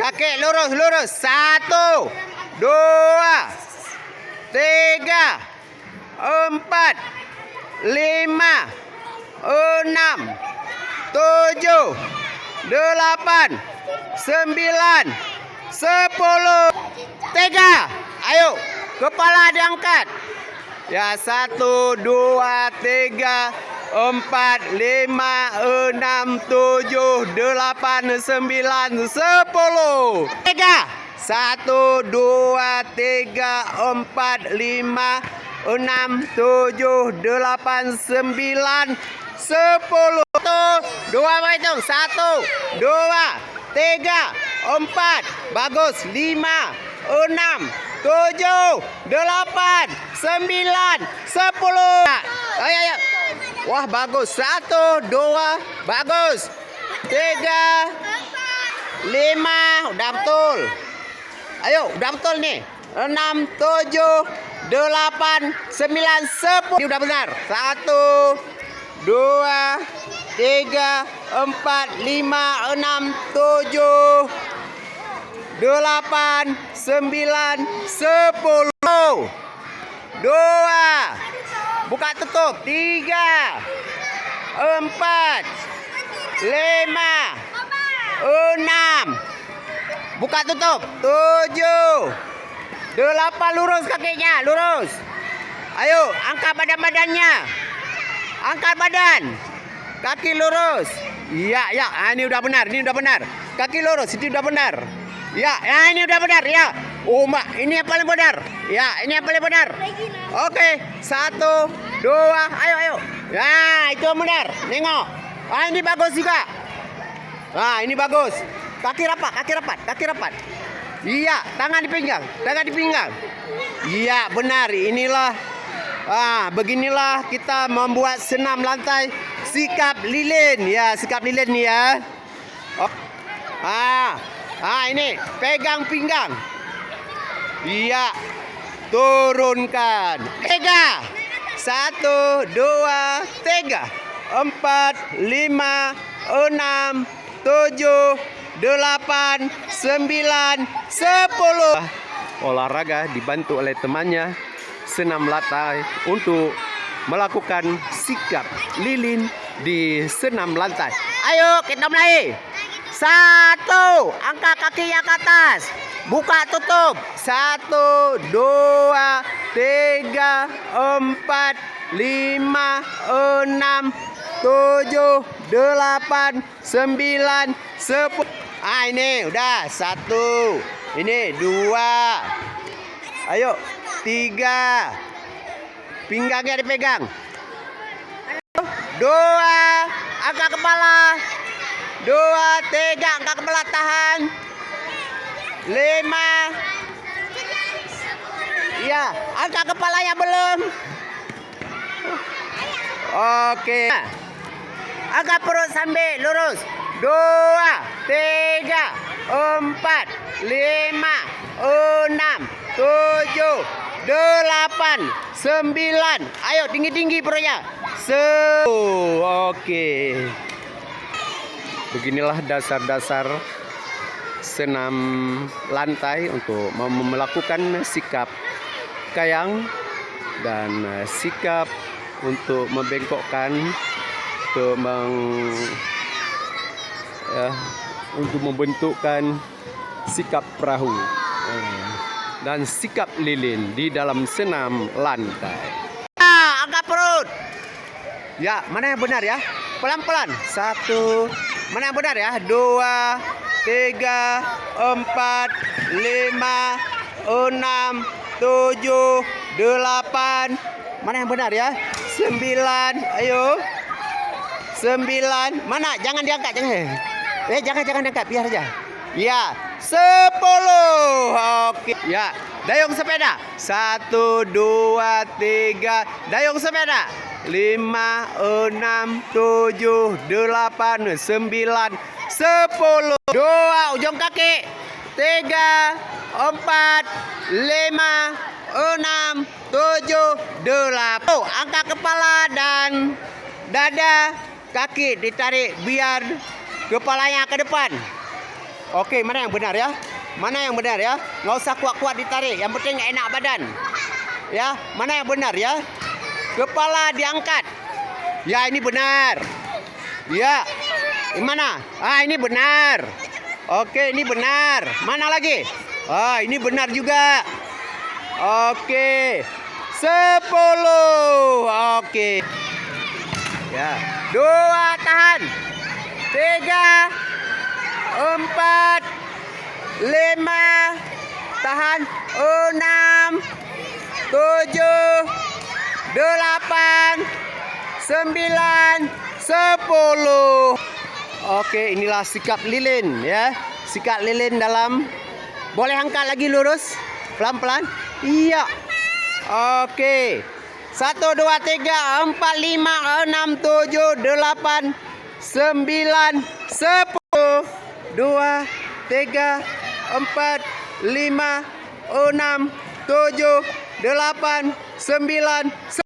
Kaki lurus, lurus. 1, 2, 3, 4, 5, 6, 7, 8, 9, 10. 3. Ayo, kepala diangkat. Ya, 1, 2, 3, 4, 5, 6, 7, 8, 9, 10. 3. 1, 2, 3, 4, 5, 6, 7, 8, 9, 10. 2 hitung. 1, 2, 3, 4. Bagus. 5, 6, 7, 8, 9, 10. Ayo, ayo. Wah, bagus. 1, 2, bagus. 3, 5, udah betul. Ayo, udah betul nih. 6, 7, 8, 9, 10. Ini udah benar. 1, 2, 3, 4, 5, 6, 7, 8, 9, 10. 2. Buka tutup. 3, 4, 5, 6. Buka tutup. 7, 8. Lurus kakinya, lurus. Ayo, angkat badan-badannya. Angkat badan. Kaki lurus. Iya, ya. Ini udah benar, ini udah benar. Kaki lurus, ini udah benar. Ya, ini udah benar, ya. Oh, Mbak, ini yang paling benar. Ya, ini yang paling benar. Oke, 1, 2, ayo, ayo. Ya, itu yang benar. Nengok. Ini bagus juga. Nah, ini bagus. Kaki rapat, kaki rapat, kaki rapat. Iya, tangan di pinggang, tangan di pinggang. Iya, benar. Inilah, beginilah kita membuat senam lantai sikap lilin. Ya, sikap lilin nih ya. Ini pegang pinggang. Iya, turunkan. 3, 1, 2, 3, 4, 5, 6, 7, 8, 9, 10. Olahraga dibantu oleh temannya senam lantai untuk melakukan sikap lilin di senam lantai. Ayo kita mulai. 1, angkat kakinya ke atas. Buka tutup. 1, 2, 3, 4, 5, 6, 7, 8, 9, 10. Ini udah 1. Ini 2. Ayo 3. Pinggangnya dipegang. 2. Angkat kepala. 2, 3. Angkat kepala, tahan. 5. Iya, angkat kepalanya belum. Oke. Angkat perut sambil lurus. 2, 3, 4, 5, 6, 7, 8, 9. Ayo tinggi-tinggi perutnya. Oke. Beginilah dasar-dasar senam lantai untuk melakukan sikap kayang dan sikap untuk membengkokkan, untuk membentukkan sikap perahu dan sikap lilin di dalam senam lantai. Angkat perut. Ya, mana yang benar ya? Pelan-pelan. 1. Mana yang benar ya? 2, 3, 4, 5, 6, 7, 8. Mana yang benar ya? 9. Ayo. 9. Mana? Jangan diangkat, jangan. Jangan diangkat, biar aja. Ya, 10. Oke. Ya, dayung sepeda. 1, 2, 3. Dayung sepeda. 5, 6, 7, 8, 9, 10. 2, ujung kaki. 3, 4, 5, 6, 7, 8. Angkat kepala dan dada. Kaki ditarik biar kepalanya ke depan. Oke, mana yang benar ya? Mana yang benar ya? Nggak usah kuat-kuat ditarik. Yang penting enak badan. Ya, mana yang benar ya? Kepala diangkat. Ya, ini benar. Ya. Ini mana? Ah, ini benar. Oke, ini benar. Mana lagi? Ah, ini benar juga. Oke. 10. Oke. Ya. 2 tahan. 3 4 5 tahan. 6 7 8 9 10. Oke, inilah sikap lilin ya. Sikap lilin dalam. Boleh angkat lagi lurus. Pelan-pelan. Iya. Oke. 1 2 3 4 5 6 7 8 9 10 2 3 4 5 6 7 8 9 10.